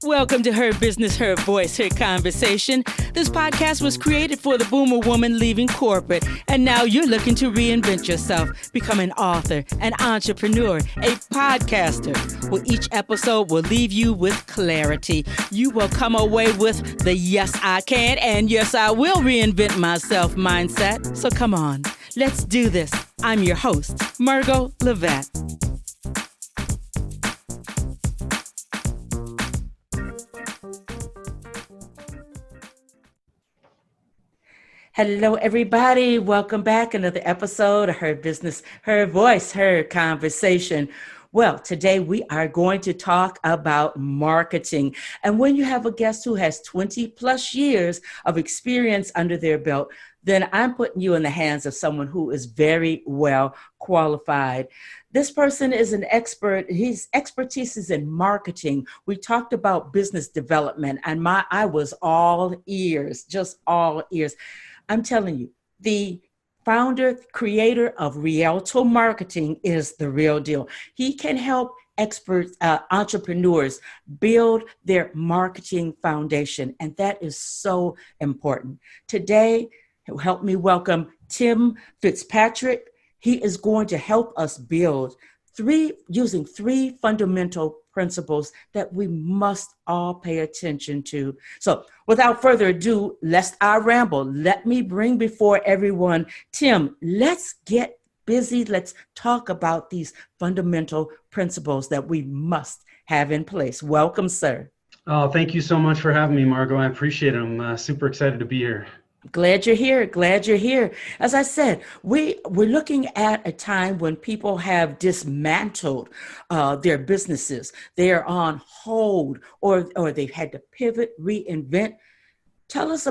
Welcome to Her Business, Her Voice, Her Conversation. This podcast was created for the boomer woman leaving corporate, and now you're looking to reinvent yourself, become an author, an entrepreneur, a podcaster. Well, each episode will leave you with clarity. You will come away with the yes, I can and yes, I will reinvent myself mindset. So come on, let's do this. I'm your host, Margo Levette. Hello, everybody. Welcome back. Another episode of Her Business, Her Voice, Her Conversation. Well, today we are going to talk about marketing. And when you have a guest who has 20 plus years of experience under their belt, then I'm putting you in the hands of someone who is very well qualified. This person is an expert. His expertise is in marketing. We talked about business development, and I was all ears, just all ears. I'm telling you, the founder, creator of Rialto Marketing is the real deal. He can help experts, entrepreneurs build their marketing foundation, and that is so important. Today, help me welcome Tim Fitzpatrick. He is going to help us build using three fundamental principles that we must all pay attention to. So without further ado, lest I ramble, let me bring before everyone, Tim, let's get busy. Let's talk about these fundamental principles that we must have in place. Welcome, sir. Oh, thank you so much for having me, Margo. I appreciate it. I'm super excited to be here. Glad you're here. Glad you're here. As I said, we're looking at a time when people have dismantled their businesses. They are on hold, or they've had to pivot, reinvent. First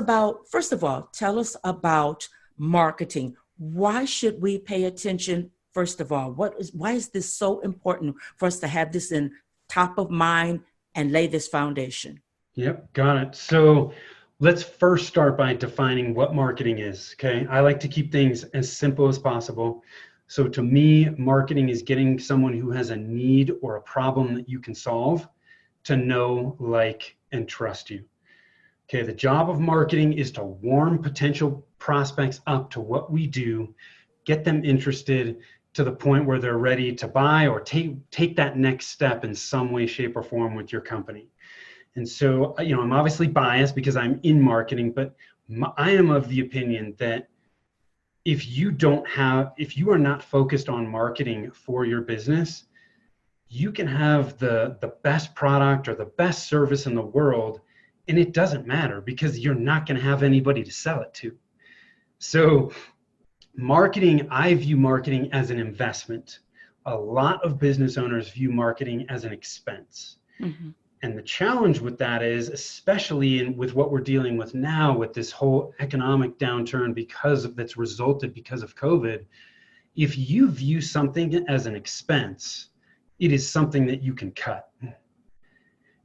of all, tell us about marketing. Why should we pay attention? First of all, why is this so important for us to have this in top of mind and lay this foundation? Yep, got it. So let's first start by defining what marketing is, okay? I like to keep things as simple as possible. So to me, marketing is getting someone who has a need or a problem that you can solve to know, like, and trust you. Okay, the job of marketing is to warm potential prospects up to what we do, get them interested to the point where they're ready to buy or take that next step in some way, shape, or form with your company. And so, I'm obviously biased because I'm in marketing, but I am of the opinion that if you are not focused on marketing for your business, you can have the best product or the best service in the world, and it doesn't matter because you're not going to have anybody to sell it to. So I view marketing as an investment. A lot of business owners view marketing as an expense. Mm-hmm. And the challenge with that is, especially with what we're dealing with now with this whole economic downturn that's resulted because of COVID, if you view something as an expense, it is something that you can cut.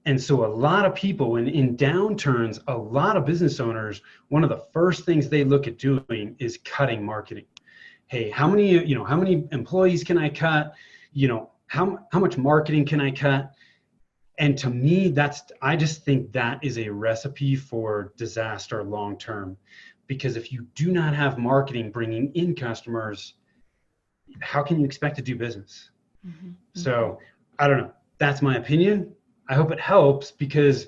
And so a lot of people in downturns, a lot of business owners, one of the first things they look at doing is cutting marketing. Hey, how many employees can I cut? How much marketing can I cut? And to me, I just think that is a recipe for disaster long term, because if you do not have marketing bringing in customers, how can you expect to do business? Mm-hmm. So I don't know. That's my opinion. I hope it helps because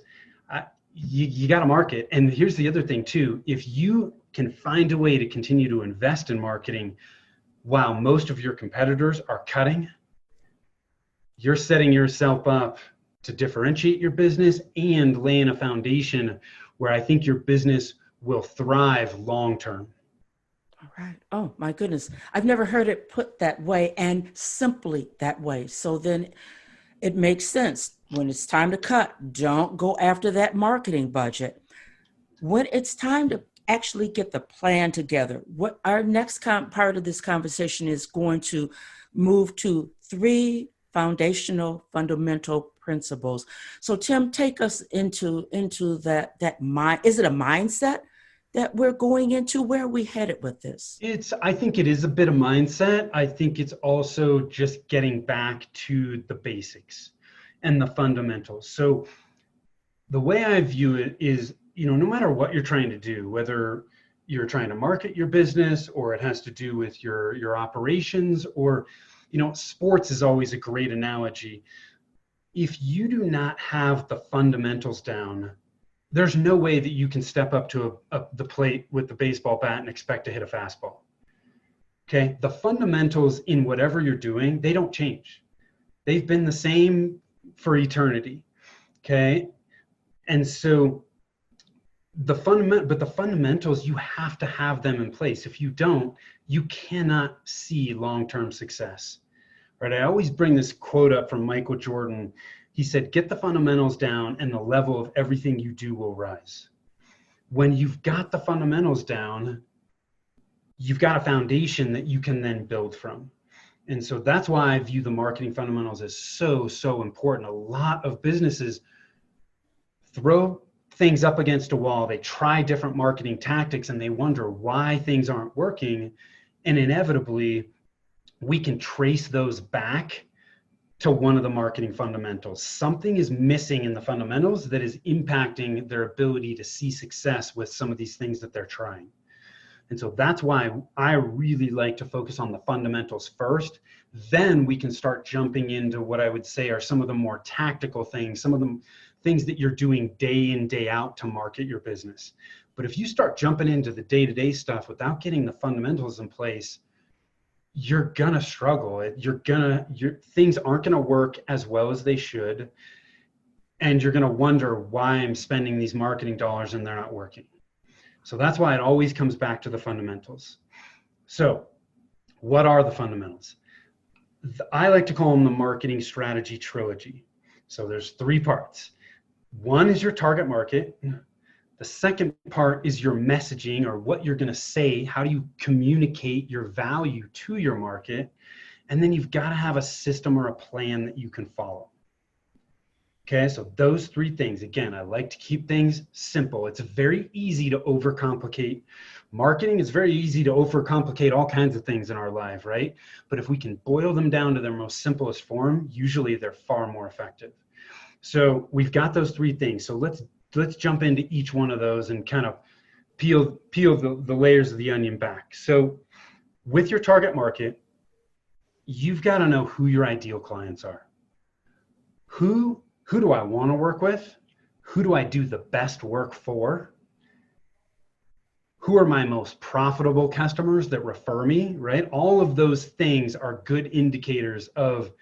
you got to market. And here's the other thing too. If you can find a way to continue to invest in marketing while most of your competitors are cutting, you're setting yourself up to differentiate your business and laying a foundation where I think your business will thrive long term. All right. Oh my goodness. I've never heard it put that way and simply that way. So then it makes sense. When it's time to cut, don't go after that marketing budget. When it's time to actually get the plan together, what our next part of this conversation is going to move to three fundamental principles. So Tim, take us into that mind. Is it a mindset that we're going into? Where are we headed with this? I think it is a bit of mindset. I think it's also just getting back to the basics and the fundamentals. So the way I view it is, no matter what you're trying to do, whether you're trying to market your business or it has to do with your operations, or, sports is always a great analogy. If you do not have the fundamentals down, there's no way that you can step up to the plate with the baseball bat and expect to hit a fastball. Okay. The fundamentals in whatever you're doing, they don't change. They've been the same for eternity. Okay. And so the fundamentals, you have to have them in place. If you don't, you cannot see long-term success. Right? I always bring this quote up from Michael Jordan. He said, get the fundamentals down and the level of everything you do will rise. When you've got the fundamentals down, you've got a foundation that you can then build from. And so that's why I view the marketing fundamentals as so, so important. A lot of businesses throw things up against a wall. They try different marketing tactics and they wonder why things aren't working. And inevitably, we can trace those back to one of the marketing fundamentals. Something is missing in the fundamentals that is impacting their ability to see success with some of these things that they're trying. And so that's why I really like to focus on the fundamentals first. Then we can start jumping into what I would say are some of the more tactical things, some of the things that you're doing day in, day out to market your business. But if you start jumping into the day-to-day stuff without getting the fundamentals in place, you're gonna struggle. Things aren't gonna work as well as they should. And you're gonna wonder why I'm spending these marketing dollars and they're not working. So that's why it always comes back to the fundamentals. So what are the fundamentals? I like to call them the marketing strategy trilogy. So there's 3 parts. One is your target market. The second part is your messaging, or what you're going to say. How do you communicate your value to your market? And then you've got to have a system or a plan that you can follow. Okay, so those 3 things. Again, I like to keep things simple. It's very easy to overcomplicate marketing. It's very easy to overcomplicate all kinds of things in our life, right? But if we can boil them down to their most simplest form, usually they're far more effective. So we've got those 3 things. So let's jump into each one of those and kind of peel the layers of the onion back. So with your target market, you've got to know who your ideal clients are. Who do I want to work with? Who do I do the best work for? Who are my most profitable customers that refer me, right? All of those things are good indicators of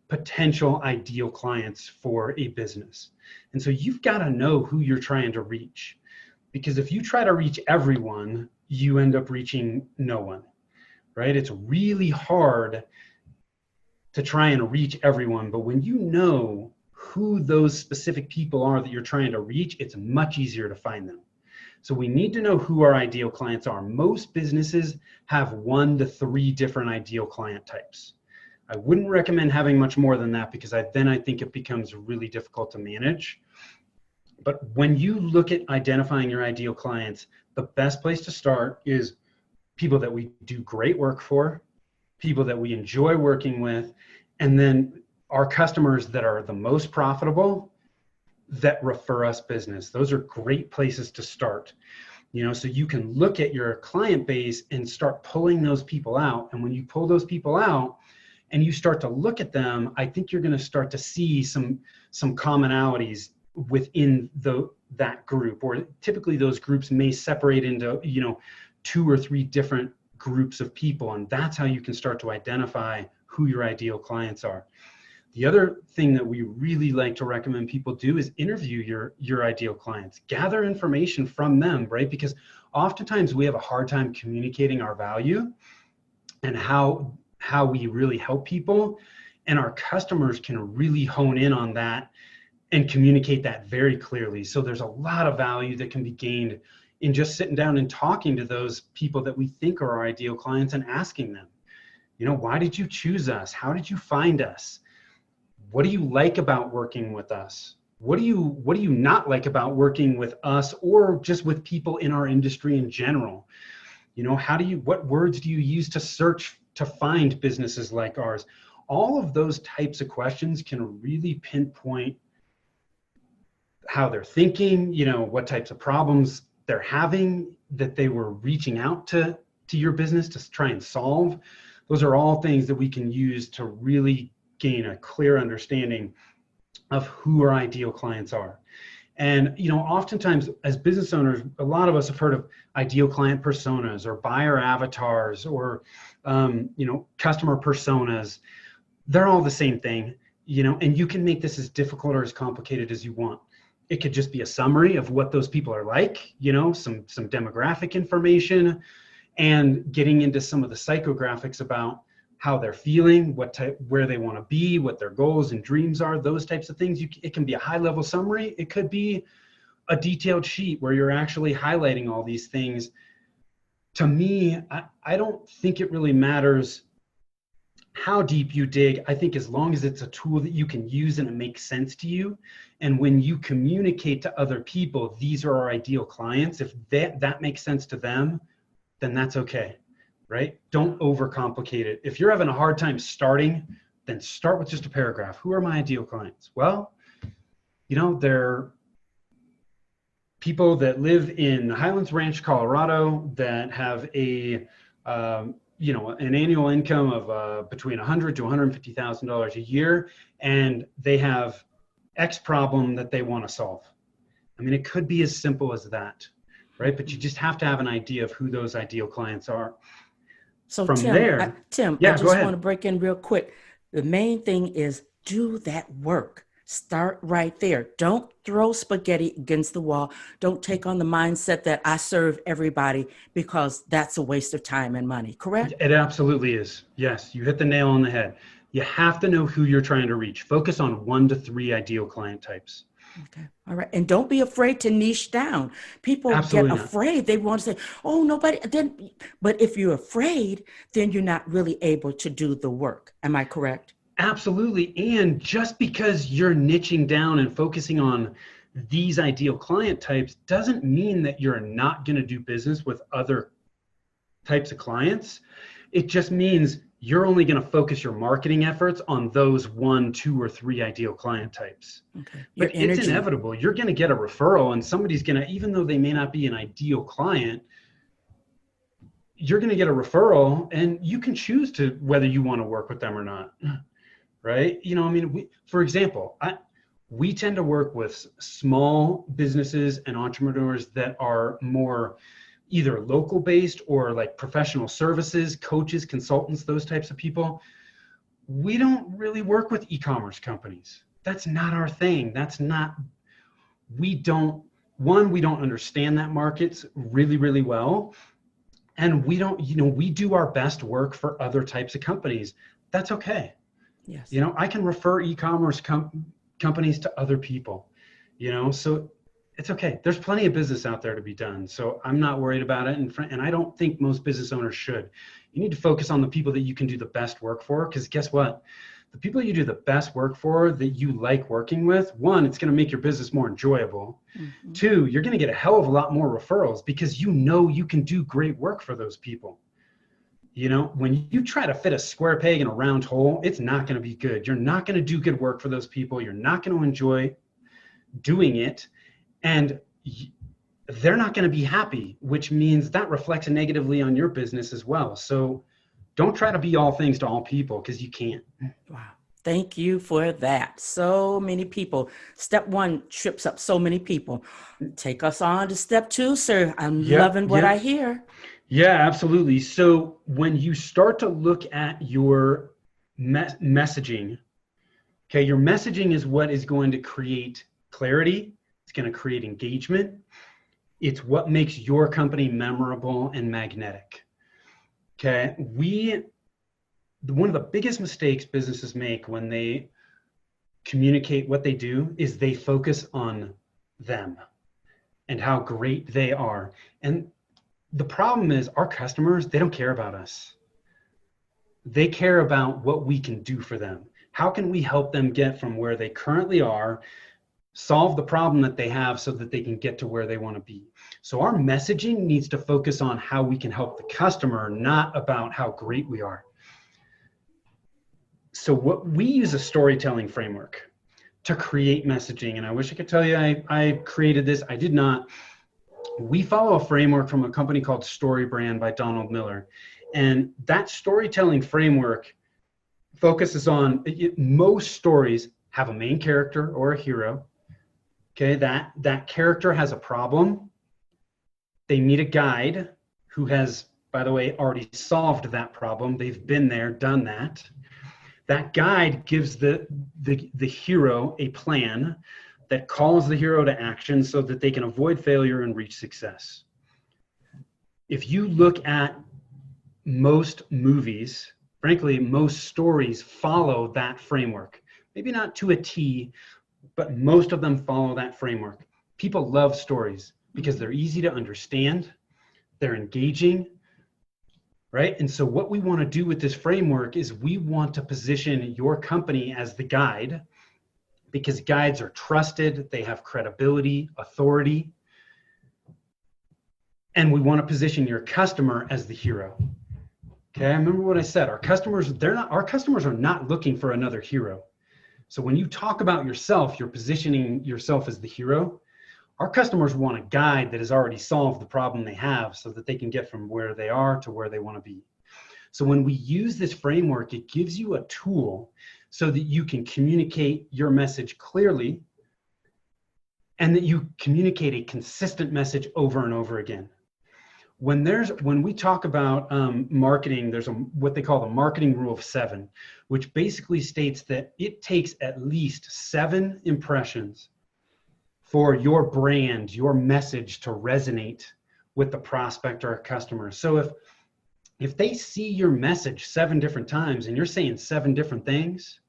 potential ideal clients for a business. And so you've got to know who you're trying to reach, because if you try to reach everyone, you end up reaching no one, right? It's really hard to try and reach everyone, but when you know who those specific people are that you're trying to reach, it's much easier to find them. So we need to know who our ideal clients are. Most businesses have 1 to 3 different ideal client types. I wouldn't recommend having much more than that, because then I think it becomes really difficult to manage. But when you look at identifying your ideal clients, the best place to start is people that we do great work for, people that we enjoy working with, and then our customers that are the most profitable that refer us business. Those are great places to start. So you can look at your client base and start pulling those people out. And when you pull those people out and you start to look at them, I think you're going to start to see some commonalities within that group. Or typically those groups may separate into 2 or 3 different groups of people, and that's how you can start to identify who your ideal clients are. The other thing that we really like to recommend people do is interview your ideal clients. Gather information from them, right? Because oftentimes we have a hard time communicating our value and how we really help people, and our customers can really hone in on that and communicate that very clearly. So there's a lot of value that can be gained in just sitting down and talking to those people that we think are our ideal clients and asking them, why did you choose us? How did you find us? What do you like about working with us? What do you not like about working with us, or just with people in our industry in general? What words do you use to search to find businesses like ours? All of those types of questions can really pinpoint how they're thinking, what types of problems they're having that they were reaching out to your business to try and solve. Those are all things that we can use to really gain a clear understanding of who our ideal clients are. And, oftentimes as business owners, a lot of us have heard of ideal client personas or buyer avatars or, customer personas. They're all the same thing, and you can make this as difficult or as complicated as you want. It could just be a summary of what those people are like, some demographic information, and getting into some of the psychographics about how they're feeling, where they want to be, what their goals and dreams are, those types of things. It can be a high level summary. It could be a detailed sheet where you're actually highlighting all these things. To me, I don't think it really matters how deep you dig. I think as long as it's a tool that you can use and it makes sense to you, and when you communicate to other people, these are our ideal clients, if that makes sense to them, then that's okay. Right? Don't overcomplicate it. If you're having a hard time starting, then start with just a paragraph. Who are my ideal clients? Well, they're people that live in Highlands Ranch, Colorado, that have an annual income of between $100,000 to $150,000 a year, and they have X problem that they want to solve. I mean, it could be as simple as that, right? But you just have to have an idea of who those ideal clients are. So From Tim, there, I just want to break in real quick. The main thing is do that work. Start right there. Don't throw spaghetti against the wall. Don't take on the mindset that I serve everybody, because that's a waste of time and money, correct? It absolutely is. Yes, you hit the nail on the head. You have to know who you're trying to reach. Focus on 1 to 3 ideal client types. Okay. All right. And don't be afraid to niche down. People Absolutely get afraid. They want to say, oh, nobody. But if you're afraid, then you're not really able to do the work. Am I correct? Absolutely. And just because you're niching down and focusing on these ideal client types doesn't mean that you're not going to do business with other types of clients. It just means you're only going to focus your marketing efforts on those 1, 2, or 3 ideal client types. Okay. But it's inevitable. You're going to get a referral, and somebody's going to, even though they may not be an ideal client, you're going to get a referral, and you can choose to whether you want to work with them or not. Right? For example, we tend to work with small businesses and entrepreneurs that are more either local based or like professional services, coaches, consultants, those types of people. We don't really work with e-commerce companies. That's not our thing. We don't understand that market really, really well. And we do our best work for other types of companies. That's okay. Yes. I can refer e-commerce companies to other people, so it's okay. There's plenty of business out there to be done. So I'm not worried about it. And I don't think most business owners should. You need to focus on the people that you can do the best work for, because guess what? The people you do the best work for, that you like working with, 1, it's going to make your business more enjoyable. Mm-hmm. 2, you're going to get a hell of a lot more referrals because you can do great work for those people. When you try to fit a square peg in a round hole, it's not going to be good. You're not going to do good work for those people. You're not going to enjoy doing it. And they're not going to be happy, which means that reflects negatively on your business as well. So don't try to be all things to all people, because you can't. Wow. Thank you for that. So many people. Step 1 trips up so many people. Take us on to step 2, sir. I'm loving what I hear. Yeah, absolutely. So when you start to look at your messaging, okay, your messaging is what is going to create clarity. It's going to create engagement. It's what makes your company memorable and magnetic. Okay, one of the biggest mistakes businesses make when they communicate what they do is they focus on them and how great they are. And the problem is our customers, they don't care about us. They care about what we can do for them. How can we help them get from where they currently are, solve the problem that they have so that they can get to where they want to be. So our messaging needs to focus on how we can help the customer, not about how great we are. So what we use a storytelling framework. to create messaging. And I wish I could tell you I created this. I did not. We follow a framework from a company called Story Brand by Donald Miller. And that storytelling framework focuses on most stories have a main character or a hero. Okay, that character has a problem. They meet a guide who has, by the way, already solved that problem. They've been there, done that. That guide gives the hero a plan that calls the hero to action so that they can avoid failure and reach success. If you look at most movies, frankly, most stories follow that framework. Maybe not to a T, but most of them follow that framework. People love stories because they're easy to understand, they're engaging, right? And so what we want to do with this framework is we want to position your company as the guide, because guides are trusted, they have credibility, authority, and we want to position your customer as the hero. Okay, remember what I said. Our customers are not looking for another hero. So when you talk about yourself, you're positioning yourself as the hero. Our customers want a guide that has already solved the problem they have so that they can get from where they are to where they want to be. So when we use this framework, it gives you a tool so that you can communicate your message clearly and that you communicate a consistent message over and over again. When we talk about marketing, there's what they call the marketing rule of 7, which basically states that it takes at least 7 impressions for your brand, your message to resonate with the prospect or a customer. So if they see your message 7 different times and you're saying 7 different things,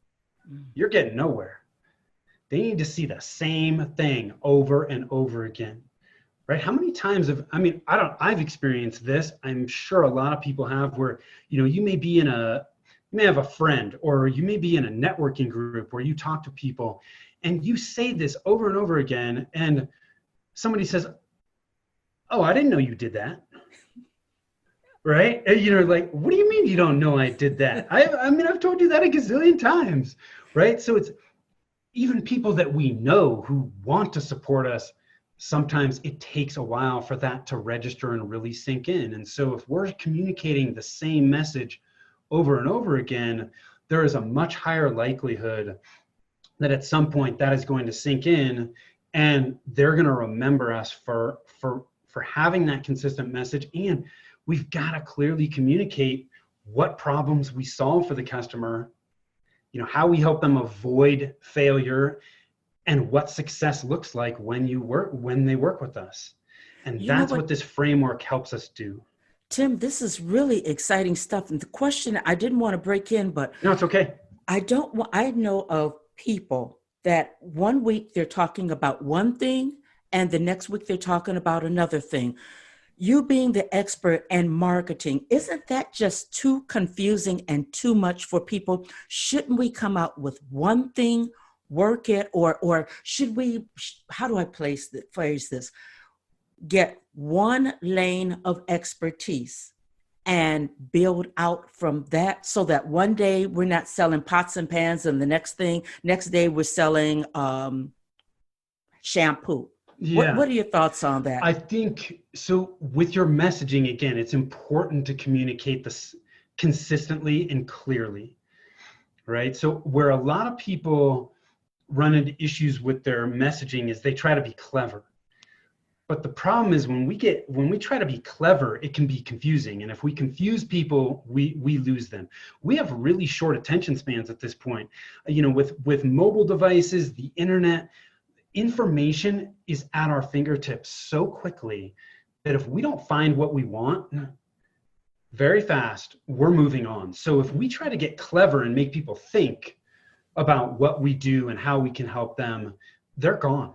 you're getting nowhere. They need to see the same thing over and over again. Right? How many times I've experienced this. I'm sure a lot of people have, where, you may have a friend, or you may be in a networking group where you talk to people and you say this over and over again. And somebody says, "Oh, I didn't know you did that." Right? And like, what do you mean you don't know I did that? I've told you that a gazillion times. Right? So it's even people that we know who want to support us. Sometimes it takes a while for that to register and really sink in. And so if we're communicating the same message over and over again, there is a much higher likelihood that at some point that is going to sink in, and they're going to remember us for having that consistent message. And we've got to clearly communicate what problems we solve for the customer, how we help them avoid failure, and what success looks like when they work with us. And that's what this framework helps us do. Tim, this is really exciting stuff. And the question, I didn't want to break in, but no, it's okay. I know of people that one week they're talking about one thing and the next week they're talking about another thing. You being the expert in marketing, isn't that just too confusing and too much for people? Shouldn't we come out with one thing, work it, or should we, how do I phrase this? Get one lane of expertise and build out from that, so that one day we're not selling pots and pans and the next day we're selling shampoo. Yeah. What are your thoughts on that? I think so. With your messaging, again, it's important to communicate this consistently and clearly, right? So where a lot of people run into issues with their messaging is they try to be clever. But the problem is when we try to be clever, it can be confusing. And if we confuse people, we lose them. We have really short attention spans at this point. With mobile devices, the internet, information is at our fingertips so quickly that if we don't find what we want very fast, we're moving on. So if we try to get clever and make people think about what we do and how we can help them, they're gone.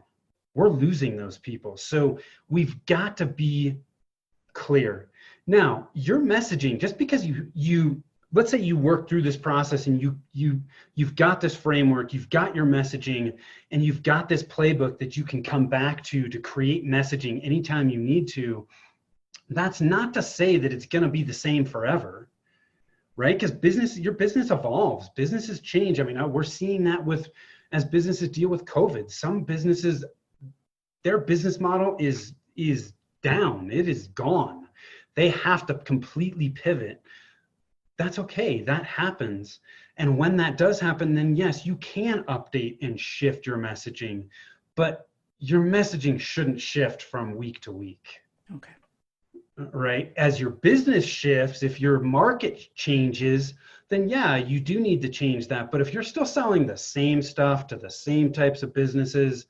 We're losing those people. So we've got to be clear. Now, your messaging, just because you let's say you work through this process and you've got this framework, you've got your messaging, and you've got this playbook that you can come back to create messaging anytime you need to. That's not to say that it's going to be the same forever, right? Because your business evolves, businesses change. We're seeing that with as businesses deal with COVID. Some businesses, their business model is down. It is gone. They have to completely pivot. That's okay. That happens. And when that does happen, then yes, you can update and shift your messaging, but your messaging shouldn't shift from week to week. Okay. Right? As your business shifts, if your market changes, then yeah, you do need to change that. But if you're still selling the same stuff to the same types of businesses,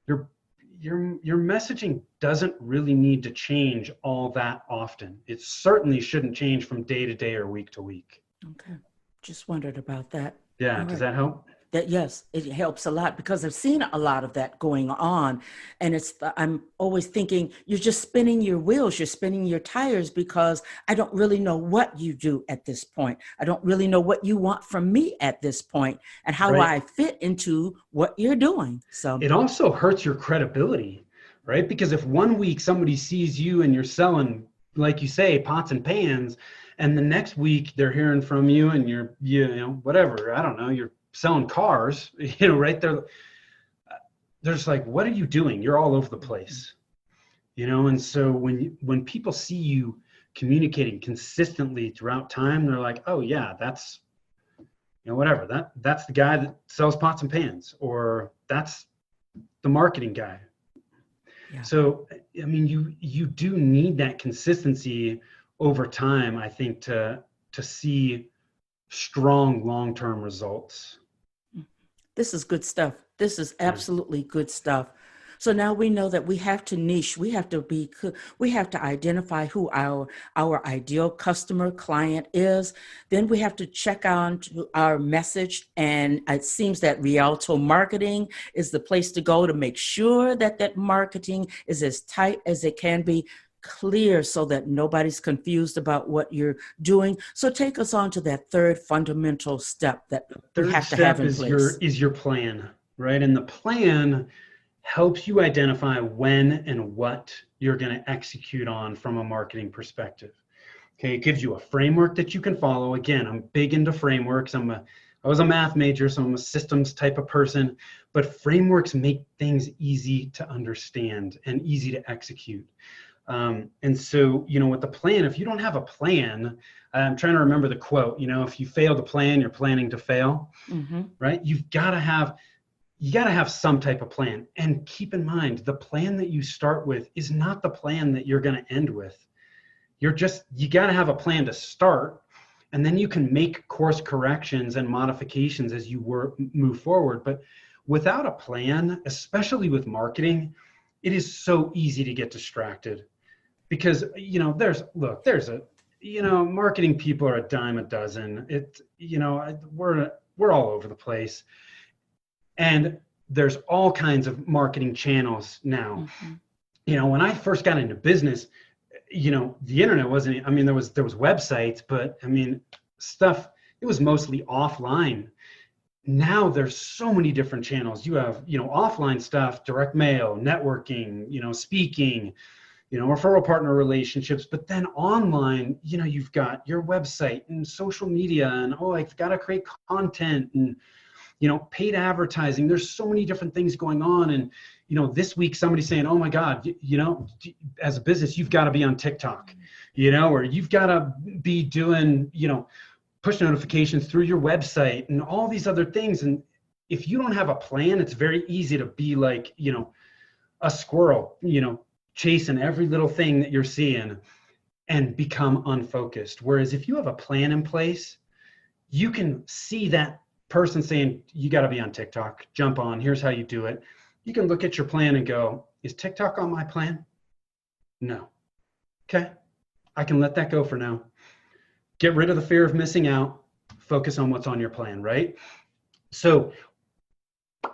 your messaging doesn't really need to change all that often. It certainly shouldn't change from day to day or week to week. Okay. Just wondered about that. Yeah, All does right. that help? That, yes, it helps a lot because I've seen a lot of that going on. And I'm always thinking, you're just spinning your wheels, you're spinning your tires, because I don't really know what you do at this point. I don't really know what you want from me at this point and how Right. I fit into what you're doing. So It also hurts your credibility, right? Because if one week somebody sees you and you're selling, like you say, pots and pans, and the next week they're hearing from you and you're, whatever, I don't know, you're selling cars, right there. There's like, what are you doing? You're all over the place, and so when people see you communicating consistently throughout time, they're like, oh yeah, that's, whatever, that's the guy that sells pots and pans, or that's the marketing guy. yeah. So, I mean, you do need that consistency over time, I think, to see strong long-term results. This is good stuff. This is absolutely good stuff. So now we know that we have to niche. We have to identify who our ideal customer client is. Then we have to check on to our message. And it seems that Rialto Marketing is the place to go to make sure that that marketing is as tight as it can be, clear, so that nobody's confused about what you're doing. So take us on to that third fundamental step that we have to have in place. Is your plan, right? And the plan helps you identify when and what you're going to execute on from a marketing perspective. Okay, it gives you a framework that you can follow. Again, I'm big into frameworks. I was a math major, so I'm a systems type of person, but frameworks make things easy to understand and easy to execute. And so, with the plan, if you don't have a plan, I'm trying to remember the quote, if you fail to plan, you're planning to fail, right? You got to have some type of plan. And keep in mind, the plan that you start with is not the plan that you're going to end with. You got to have a plan to start, and then you can make course corrections and modifications as you move forward. But without a plan, especially with marketing, it is so easy to get distracted. Because, marketing people are a dime a dozen. We're all over the place. And there's all kinds of marketing channels now. When I first got into business, the internet wasn't, there was websites, but it was mostly offline. Now there's so many different channels. You have, offline stuff, direct mail, networking, speaking, referral partner relationships, but then online, you've got your website and social media and, I've got to create content and, paid advertising. There's so many different things going on. And, this week somebody's saying, oh my God, as a business, you've got to be on TikTok, or you've got to be doing, push notifications through your website and all these other things. And if you don't have a plan, it's very easy to be like, a squirrel, chasing every little thing that you're seeing and become unfocused. Whereas if you have a plan in place, you can see that person saying, you got to be on TikTok, jump on, here's how you do it. You can look at your plan and go, is TikTok on my plan? No. Okay. I can let that go for now. Get rid of the fear of missing out, focus on what's on your plan, right? So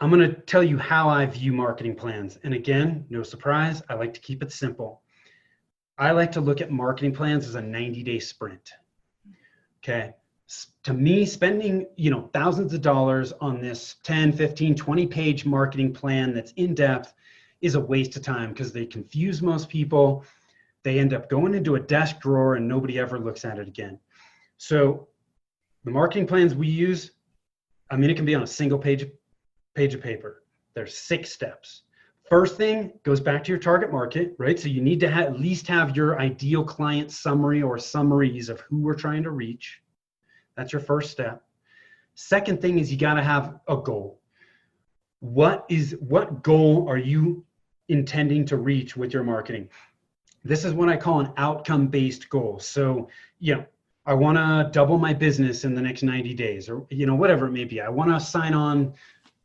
I'm going to tell you how I view marketing plans. And again, no surprise, I like to keep it simple. I like to look at marketing plans as a 90-day sprint. Okay. To me, spending, thousands of dollars on this 10, 15, 20 page marketing plan that's in depth is a waste of time, because they confuse most people. They end up going into a desk drawer and nobody ever looks at it again. So the marketing plans we use, it can be on a single page page of paper. There's 6 steps. First thing goes back to your target market, right? So you need to at least have your ideal client summary or summaries of who we're trying to reach. That's your first step. Second thing is you got to have a goal. What goal are you intending to reach with your marketing? This is what I call an outcome-based goal. So, I want to double my business in the next 90 days, or, whatever it may be. I want to sign on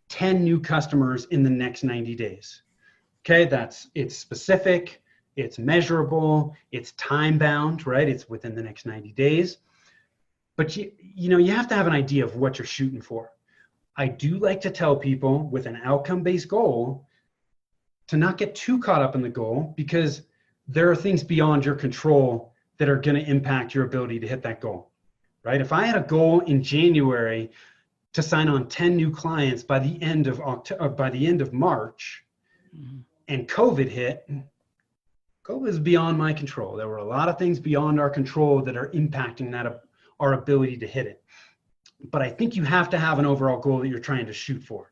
10 new customers in the next 90 days. Okay, it's specific, it's measurable, it's time bound, right? It's within the next 90 days. But you have to have an idea of what you're shooting for. I do like to tell people with an outcome-based goal to not get too caught up in the goal, because there are things beyond your control that are going to impact your ability to hit that goal, right? If I had a goal in January to sign on 10 new clients by the end of March, mm-hmm. and COVID hit, COVID is beyond my control. There were a lot of things beyond our control that are impacting our ability to hit it. But I think you have to have an overall goal that you're trying to shoot for.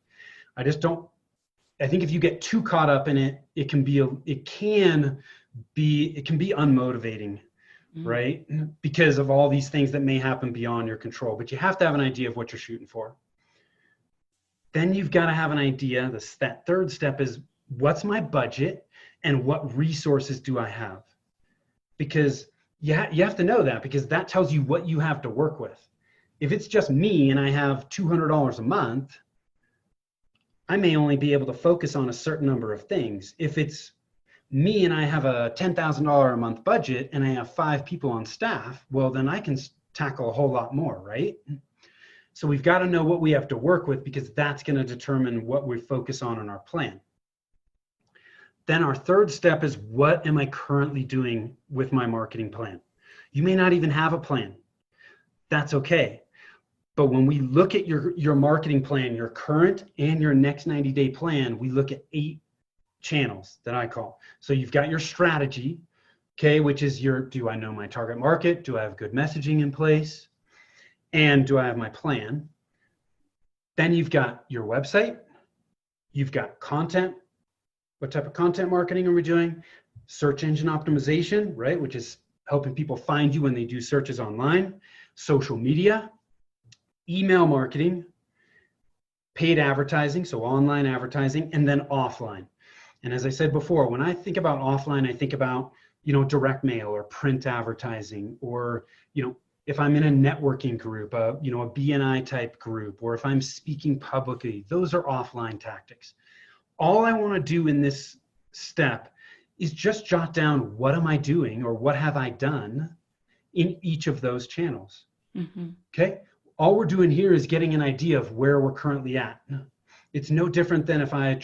I think if you get too caught up in it, it can be unmotivating, mm-hmm. right? Because of all these things that may happen beyond your control. But you have to have an idea of what you're shooting for. Then you've got to have an idea. That third step is, what's my budget and what resources do I have? Because you have to know that, because that tells you what you have to work with. If it's just me and I have $200 a month, I may only be able to focus on a certain number of things. If it's me and I have a $10,000 a month budget and I have 5 people on staff, well, then I can tackle a whole lot more, right? So we've got to know what we have to work with, because that's going to determine what we focus on in our plan. Then our third step is, what am I currently doing with my marketing plan? You may not even have a plan. That's okay. But when we look at your marketing plan, your current and your next 90-day plan, we look at 8 channels that I call. So you've got your strategy, okay, which is do I know my target market? Do I have good messaging in place? And do I have my plan? Then you've got your website. You've got content. What type of content marketing are we doing? Search engine optimization, right? Which is helping people find you when they do searches online. Social media, email marketing, paid advertising, so online advertising, and then offline. And as I said before, when I think about offline, I think about, direct mail or print advertising, or, if I'm in a networking group, a BNI type group, or if I'm speaking publicly, those are offline tactics. All I want to do in this step is just jot down, what am I doing, or what have I done in each of those channels? Mm-hmm. Okay. All we're doing here is getting an idea of where we're currently at. It's no different than if I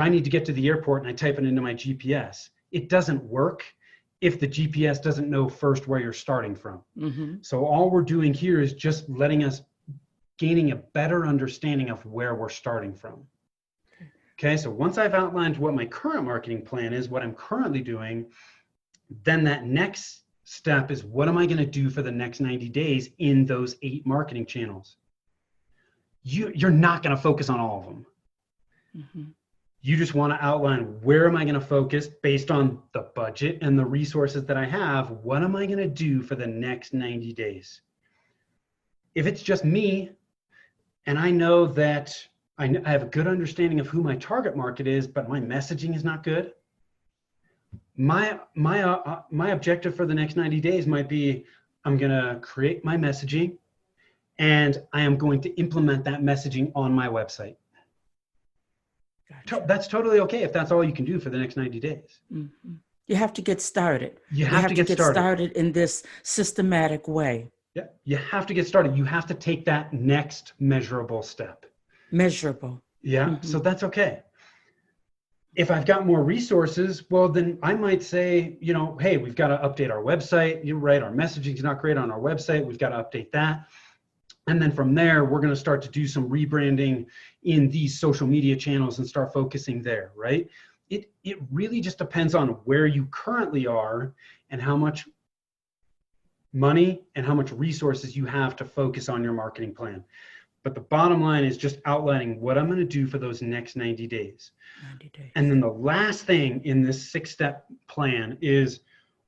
need to get to the airport and I type it into my GPS. It doesn't work if the GPS doesn't know first where you're starting from. Mm-hmm. So all we're doing here is just letting us gaining a better understanding of where we're starting from. Okay, so once I've outlined what my current marketing plan is, what I'm currently doing, then that next step is, what am I going to do for the next 90 days in those 8 marketing channels? You're not going to focus on all of them. Mm-hmm. You just want to outline, where am I going to focus based on the budget and the resources that I have? What am I going to do for the next 90 days? If it's just me, and I know that I have a good understanding of who my target market is, but my messaging is not good, my objective for the next 90 days might be, I'm going to create my messaging, and I am going to implement that messaging on my website. Gotcha. That's totally okay if that's all you can do for the next 90 days. Mm-hmm. You have to get started. You have to get started in this systematic way. Yeah, you have to get started. You have to take that next measurable step. Measurable. Yeah, mm-hmm. So that's okay. If I've got more resources, well, then I might say, hey, we've got to update our website. You're right, our messaging is not great on our website. We've got to update that. And then from there, we're going to start to do some rebranding in these social media channels and start focusing there, right? It really just depends on where you currently are and how much money and how much resources you have to focus on your marketing plan. But the bottom line is just outlining what I'm going to do for those next 90 days. 90 days. And then the last thing in this 6-step plan is,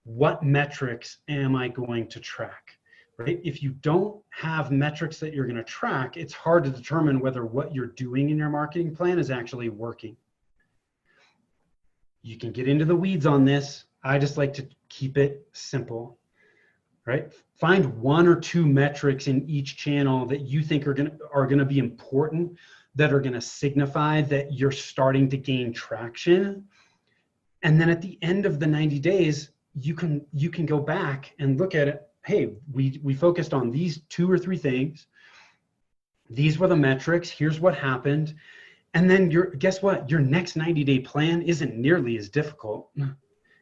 what metrics am I going to track, right? If you don't have metrics that you're going to track, it's hard to determine whether what you're doing in your marketing plan is actually working. You can get into the weeds on this. I just like to keep it simple, right? Find 1 or 2 metrics in each channel that you think are going to be important, that are going to signify that you're starting to gain traction. And then at the end of the 90 days, you can go back and look at it. Hey, we focused on these 2 or 3 things. These were the metrics. Here's what happened. And then guess what? Your next 90-day plan isn't nearly as difficult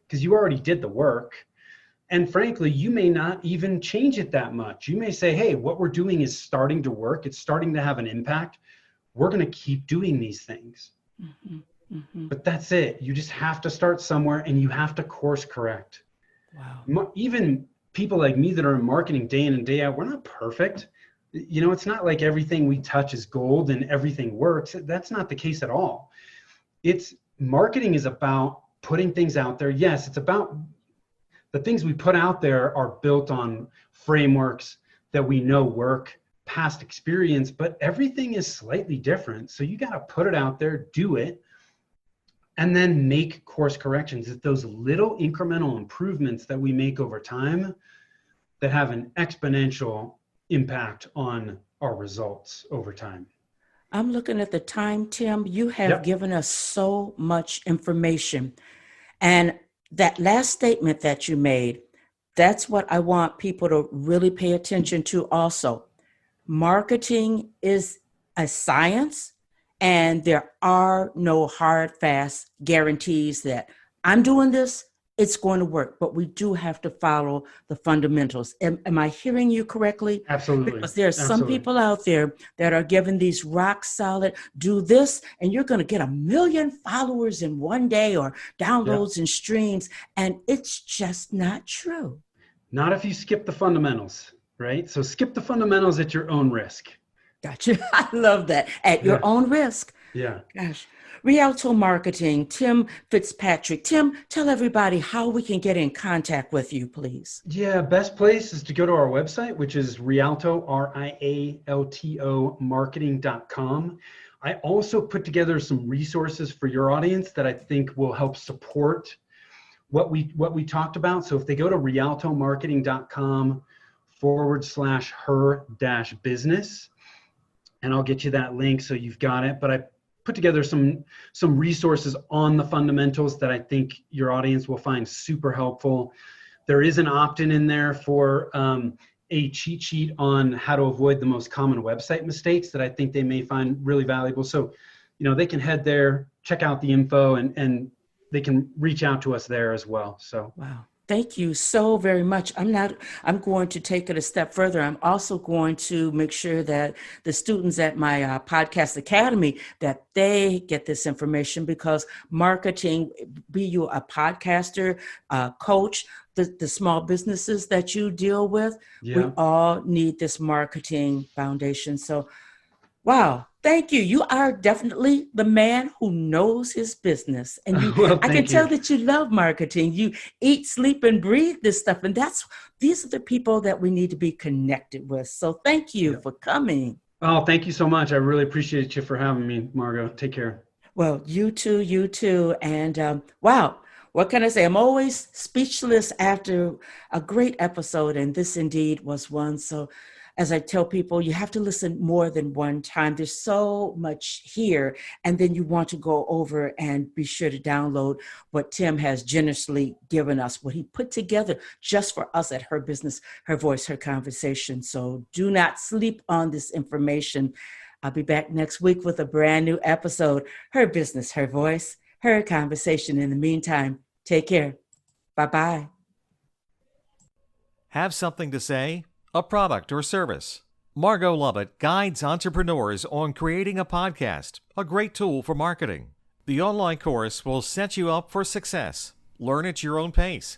because you already did the work. And frankly, you may not even change it that much. You may say, hey, what we're doing is starting to work. It's starting to have an impact. We're going to keep doing these things. Mm-hmm. Mm-hmm. But that's it. You just have to start somewhere, and you have to course correct. Wow. Even people like me that are in marketing day in and day out, we're not perfect. It's not like everything we touch is gold and everything works. That's not the case at all. Marketing is about putting things out there. Yes, it's about the things we put out there are built on frameworks that we know work, past experience, but everything is slightly different. So you got to put it out there, do it, and then make course corrections. It's those little incremental improvements that we make over time that have an exponential impact on our results over time. I'm looking at the time, Tim. You have given us so much information. And that last statement that you made, that's what I want people to really pay attention to also. Marketing is a science, and there are no hard, fast guarantees that I'm doing this, it's going to work. But we do have to follow the fundamentals. Am I hearing you correctly? Absolutely. Because there are some people out there that are given these rock solid, do this, and you're going to get 1 million followers in one day or downloads and streams. And it's just not true. Not if you skip the fundamentals, right? So skip the fundamentals at your own risk. Gotcha. I love that. At your own risk. Yeah. Gosh. Rialto Marketing, Tim Fitzpatrick. Tim, tell everybody how we can get in contact with you, please. Yeah, best place is to go to our website, which is Rialto, Rialto marketing.com. I also put together some resources for your audience that I think will help support what we talked about. So if they go to rialtomarketing.com/her-business, and I'll get you that link so you've got it. But I put together some resources on the fundamentals that I think your audience will find super helpful. There is an opt-in in there for a cheat sheet on how to avoid the most common website mistakes that I think they may find really valuable. So, they can head there, check out the info, and they can reach out to us there as well. So, wow. Thank you so very much. I'm going to take it a step further. I'm also going to make sure that the students at my podcast academy, that they get this information, because marketing, be you a podcaster, coach, the small businesses that you deal with, we all need this marketing foundation. So, wow. Thank you. You are definitely the man who knows his business. And I can tell that you love marketing. You eat, sleep, and breathe this stuff. And these are the people that we need to be connected with. So thank you for coming. Oh, thank you so much. I really appreciate you for having me, Margo. Take care. Well, you too. And wow. What can I say? I'm always speechless after a great episode. And this indeed was one. So as I tell people, you have to listen more than one time. There's so much here. And then you want to go over and be sure to download what Tim has generously given us, what he put together just for us at Her Business, Her Voice, Her Conversation. So do not sleep on this information. I'll be back next week with a brand new episode. Her Business, Her Voice, Her Conversation. In the meantime, take care. Bye-bye. Have something to say? A product or service? Margo Lovett guides entrepreneurs on creating a podcast, a great tool for marketing. The online course will set you up for success. Learn at your own pace.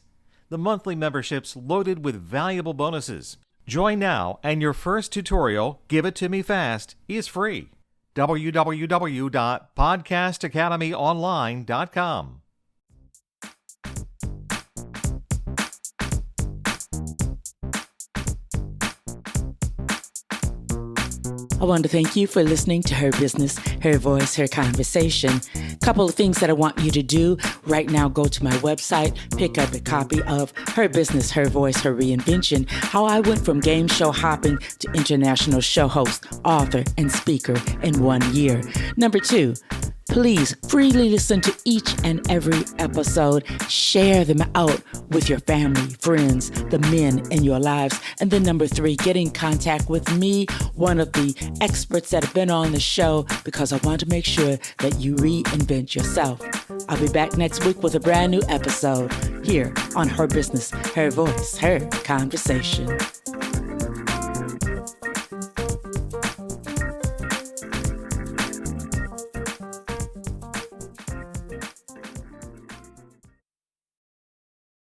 The monthly membership's loaded with valuable bonuses. Join now, and your first tutorial, Give It To Me Fast, is free. www.podcastacademyonline.com. I want to thank you for listening to Her Business, Her Voice, Her Conversation. Couple of things that I want you to do. Right now, go to my website, pick up a copy of Her Business, Her Voice, Her Reinvention, how I went from game show hopping to international show host, author, and speaker in 1 year. Number 2, please freely listen to each and every episode. Share them out with your family, friends, the men in your lives. And then number 3, get in contact with me, one of the experts that have been on the show, because I want to make sure that you reinvent yourself. I'll be back next week with a brand new episode here on Her Business, Her Voice, Her Conversation.